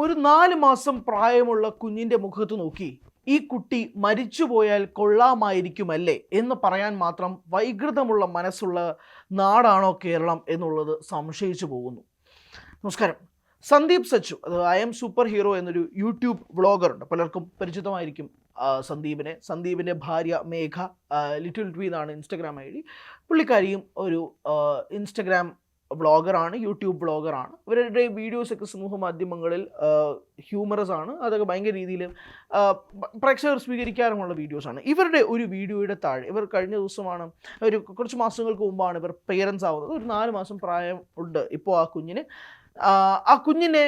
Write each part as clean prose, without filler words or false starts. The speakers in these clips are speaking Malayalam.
ഒരു 4 മാസം പ്രായമുള്ള കുഞ്ഞിൻ്റെ മുഖത്ത് നോക്കി ഈ കുട്ടി മരിച്ചുപോയാൽ കൊള്ളാമായിരിക്കുമല്ലേ എന്ന് പറയാൻ മാത്രം വൈകൃതമുള്ള മനസ്സുള്ള നാടാണോ കേരളം എന്നുള്ളത് സംശയിച്ചു പോകുന്നു. നമസ്കാരം. സന്ദീപ് സച്ചു, അത് ഐ എം സൂപ്പർ ഹീറോ എന്നൊരു യൂട്യൂബ് വ്ളോഗറുണ്ട്, പലർക്കും പരിചിതമായിരിക്കും സന്ദീപിൻ്റെ ഭാര്യ മേഘ, ലിറ്റിൽ ട്വീ എന്നാണ് ഇൻസ്റ്റഗ്രാം ഐ ഡി. പുള്ളിക്കാരിയും ഒരു ഇൻസ്റ്റഗ്രാം വ്ളോഗറാണ്, യൂട്യൂബ് വ്ളോഗറാണ്. ഇവരുടെ വീഡിയോസൊക്കെ സമൂഹ മാധ്യമങ്ങളിൽ ഹ്യൂമറസ് ആണ്, അതൊക്കെ ഭയങ്കര രീതിയിൽ പ്രേക്ഷകർ സ്വീകരിക്കാറുമുള്ള വീഡിയോസാണ്. ഇവരുടെ ഒരു വീഡിയോയുടെ താഴെ, ഇവർ കഴിഞ്ഞ ദിവസമാണ്, കുറച്ച് മാസങ്ങൾക്ക് മുമ്പാണ് ഇവർ പേരൻസ് ആവുന്നത്. ഒരു 4 മാസം പ്രായം ഉണ്ട് ഇപ്പോൾ ആ കുഞ്ഞിന്. ആ കുഞ്ഞിനെ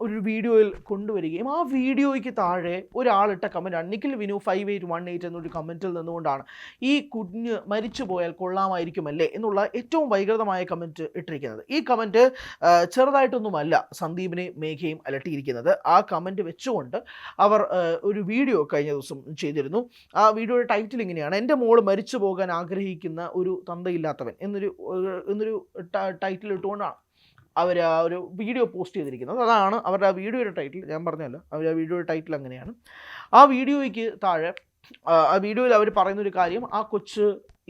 ഒരു വീഡിയോയിൽ കൊണ്ടുവരികയും ആ വീഡിയോയ്ക്ക് താഴെ ഒരാളിട്ട കമൻറ്റ്, നിഖിൽ വിനു 5818 എന്നൊരു കമൻറ്റിൽ നിന്നുകൊണ്ടാണ് ഈ കുഞ്ഞ് മരിച്ചു പോയാൽ കൊള്ളാമായിരിക്കുമല്ലേ എന്നുള്ള ഏറ്റവും വൈകൃതമായ കമൻറ്റ് ഇട്ടിരിക്കുന്നത്. ഈ കമൻറ്റ് ചെറുതായിട്ടൊന്നുമല്ല സന്ദീപിനെ മേഘയും അലട്ടിയിരിക്കുന്നത്. ആ കമൻറ്റ് വെച്ചുകൊണ്ട് അവർ ഒരു വീഡിയോ കഴിഞ്ഞ ദിവസം ചെയ്തിരുന്നു. ആ വീഡിയോയുടെ ടൈറ്റിൽ ഇങ്ങനെയാണ്: എൻ്റെ മോൾ മരിച്ചു പോകാൻ ആഗ്രഹിക്കുന്ന ഒരു തന്തയില്ലാത്തവൻ എന്നൊരു ടൈറ്റിൽ ഇട്ടുകൊണ്ടാണ് അവർ ആ ഒരു വീഡിയോ പോസ്റ്റ് ചെയ്തിരിക്കുന്നത്. അതാണ് അവരുടെ ആ വീഡിയോയുടെ ടൈറ്റിൽ. ഞാൻ പറഞ്ഞല്ലോ, അവർ ആ വീഡിയോയുടെ ടൈറ്റിൽ അങ്ങനെയാണ്. ആ വീഡിയോയ്ക്ക് താഴെ, ആ വീഡിയോയിൽ അവർ പറയുന്നൊരു കാര്യം, ആ കൊച്ച്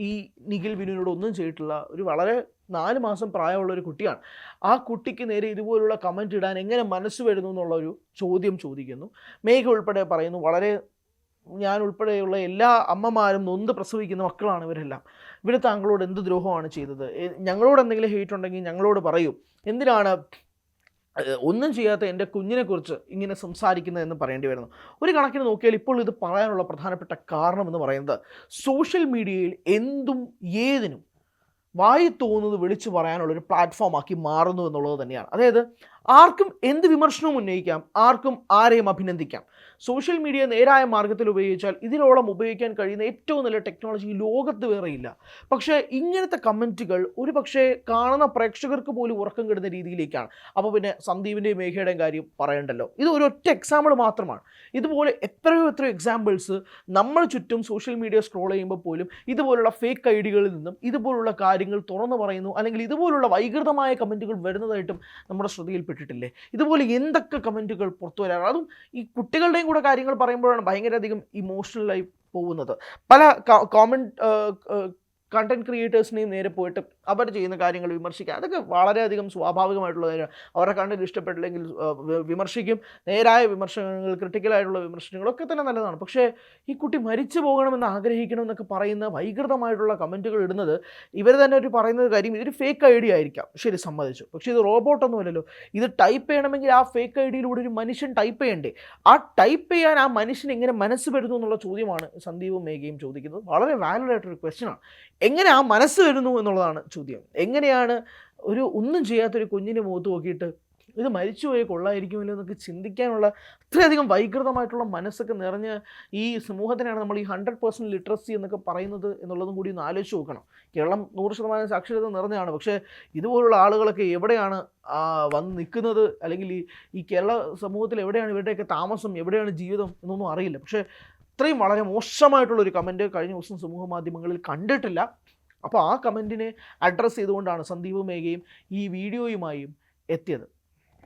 ഈ നിഖിൽ വിനുവിനോട് ഒന്നും ചെയ്തിട്ടുള്ള ഒരു വളരെ 4 മാസം പ്രായമുള്ള ഒരു കുട്ടിയാണ്. ആ കുട്ടിക്ക് നേരെ ഇതുപോലുള്ള കമൻറ്റ് ഇടാൻ എങ്ങനെ മനസ്സ് വരുന്നു എന്നുള്ളൊരു ചോദ്യം ചോദിക്കുന്നു. മേഘ ഉൾപ്പെടെ പറയുന്നു, വളരെ ഞാൻ ഉൾപ്പെടെയുള്ള എല്ലാ അമ്മമാരും നൊന്ത് പ്രസവിക്കുന്ന മക്കളാണ് ഇവരെല്ലാം. ഇവർ താങ്കളോട് എന്ത് ദ്രോഹമാണ് ചെയ്തത്? ഞങ്ങളോട് എന്തെങ്കിലും ഹെയ്റ്റ് ഉണ്ടെങ്കിൽ ഞങ്ങളോട് പറയൂ. എന്തിനാണ് ഒന്നും ചെയ്യാത്ത എൻ്റെ കുഞ്ഞിനെക്കുറിച്ച് ഇങ്ങനെ സംസാരിക്കുന്നതെന്ന് പറയേണ്ടി വരുന്നു. ഒരു കണക്കിന് നോക്കിയാൽ ഇപ്പോൾ ഇത് പറയാനുള്ള പ്രധാനപ്പെട്ട കാരണം എന്ന് പറയുന്നത്, സോഷ്യൽ മീഡിയയിൽ എന്തും ഏതിനും വായി തോന്നുന്നത് വിളിച്ചു പറയാനുള്ളൊരു പ്ലാറ്റ്ഫോമാക്കി മാറുന്നു എന്നുള്ളത് തന്നെയാണ്. അതായത് ആർക്കും എന്ത് വിമർശനവും ഉന്നയിക്കാം, ആർക്കും ആരെയും അഭിനന്ദിക്കാം. സോഷ്യൽ മീഡിയ നേരായ മാർഗ്ഗത്തിൽ ഉപയോഗിച്ചാൽ ഇതിനോളം ഉപയോഗിക്കാൻ കഴിയുന്ന ഏറ്റവും നല്ല ടെക്നോളജി ലോകത്ത് വേറെയില്ല. പക്ഷേ ഇങ്ങനത്തെ കമൻറ്റുകൾ ഒരു പക്ഷേ കാണുന്ന പ്രേക്ഷകർക്ക് പോലും ഉറക്കം കെടുന്ന രീതിയിലേക്കാണ്. അപ്പോൾ പിന്നെ സന്ദീപിൻ്റെയും മേഘയുടെയും കാര്യം പറയണ്ടല്ലോ. ഇത് ഒരൊറ്റ എക്സാമ്പിൾ മാത്രമാണ്. ഇതുപോലെ എത്രയോ എക്സാമ്പിൾസ് നമ്മൾ ചുറ്റും സോഷ്യൽ മീഡിയ സ്ക്രോൾ ചെയ്യുമ്പോൾ പോലും ഇതുപോലുള്ള ഫേക്ക് ഐഡികളിൽ നിന്നും ഇതുപോലുള്ള കാര്യങ്ങൾ തുറന്നു പറയുന്നു, അല്ലെങ്കിൽ ഇതുപോലുള്ള വൈകൃതമായ കമൻറ്റുകൾ വരുന്നതായിട്ടും നമ്മുടെ ശ്രദ്ധയിൽപ്പെട്ടിട്ടില്ലേ? ഇതുപോലെ എന്തൊക്കെ കമൻറ്റുകൾ പുറത്തു വരാറ്, അതും ഈ കുട്ടികളുടെയും കൂടെ കാര്യങ്ങൾ പറയുമ്പോഴാണ് ഭയങ്കരധികം ഇമോഷണലായി പോകുന്നത്. പല കണ്ടന്റ് ക്രിയേറ്റേഴ്സിനെയും നേരെ പോയിട്ട് അവർ ചെയ്യുന്ന കാര്യങ്ങൾ വിമർശിക്കുക, അതൊക്കെ വളരെയധികം സ്വാഭാവികമായിട്ടുള്ള കാര്യമാണ്. അവരുടെ കണ്ടന്റ് ഇഷ്ടപ്പെട്ടില്ലെങ്കിൽ വിമർശിക്കും. നേരായ വിമർശനങ്ങൾ, ക്രിട്ടിക്കലായിട്ടുള്ള വിമർശനങ്ങളൊക്കെ തന്നെ നല്ലതാണ്. പക്ഷേ ഈ കുട്ടി മരിച്ചു പോകണമെന്ന് ആഗ്രഹിക്കണമെന്നൊക്കെ പറയുന്ന വൈകൃതമായിട്ടുള്ള കമൻറ്റുകൾ ഇടുന്നത്, ഇവർ തന്നെ ഒരു പറയുന്നത് കാര്യം, ഇതൊരു ഫേക്ക് ഐഡിയ ആയിരിക്കാം, ശരി, സമ്മതിച്ചു. പക്ഷേ ഇത് റോബോട്ടൊന്നുമല്ലല്ലോ. ഇത് ടൈപ്പ് ചെയ്യണമെങ്കിൽ ആ ഫേക്ക് ഐഡിയയിലൂടെ ഒരു മനുഷ്യൻ ടൈപ്പ് ചെയ്യണ്ടേ? ആ ടൈപ്പ് ചെയ്യാൻ ആ മനുഷ്യൻ എങ്ങനെ മനസ്സ് വരുന്നു എന്നുള്ള ചോദ്യമാണ് സന്ദീപും മേഘയും ചോദിക്കുന്നത്. വളരെ വാലിഡ് ആയിട്ടൊരു ക്വസ്റ്റ്യനാണ്. എങ്ങനെ ആ മനസ്സ് വരുന്നു എന്നുള്ളതാണ് ചോദ്യം. എങ്ങനെയാണ് ഒന്നും ചെയ്യാത്തൊരു കുഞ്ഞിൻ്റെ മുഖത്ത് നോക്കിയിട്ട് ഇത് മരിച്ചുപോയി കൊള്ളായിരിക്കുമല്ലോ എന്നൊക്കെ ചിന്തിക്കാനുള്ള അത്രയധികം വൈകൃതമായിട്ടുള്ള മനസ്സൊക്കെ നിറഞ്ഞ ഈ സമൂഹത്തിനാണ് നമ്മൾ ഈ 100% ലിറ്ററസി എന്നൊക്കെ പറയുന്നത് എന്നുള്ളതും കൂടി ഒന്ന് ആലോചിച്ച് നോക്കണം. കേരളം 100% സാക്ഷരത നിറഞ്ഞതാണ്. പക്ഷേ ഇതുപോലുള്ള ആളുകളൊക്കെ എവിടെയാണ് വന്ന് നിൽക്കുന്നത്, അല്ലെങ്കിൽ ഈ കേരള സമൂഹത്തിൽ എവിടെയാണ് ഇവരുടെയൊക്കെ താമസം, എവിടെയാണ് ജീവിതം എന്നൊന്നും അറിയില്ല. പക്ഷേ ഇത്രയും വളരെ മോശമായിട്ടുള്ളൊരു കമൻറ്റ് കഴിഞ്ഞ ദിവസം സമൂഹ മാധ്യമങ്ങളിൽ കണ്ടിട്ടില്ല. അപ്പോൾ ആ കമൻറ്റിനെ അഡ്രസ്സ് ചെയ്തുകൊണ്ടാണ് സന്ദീപ് മേഘയും ഈ വീഡിയോയുമായും എത്തിയത്.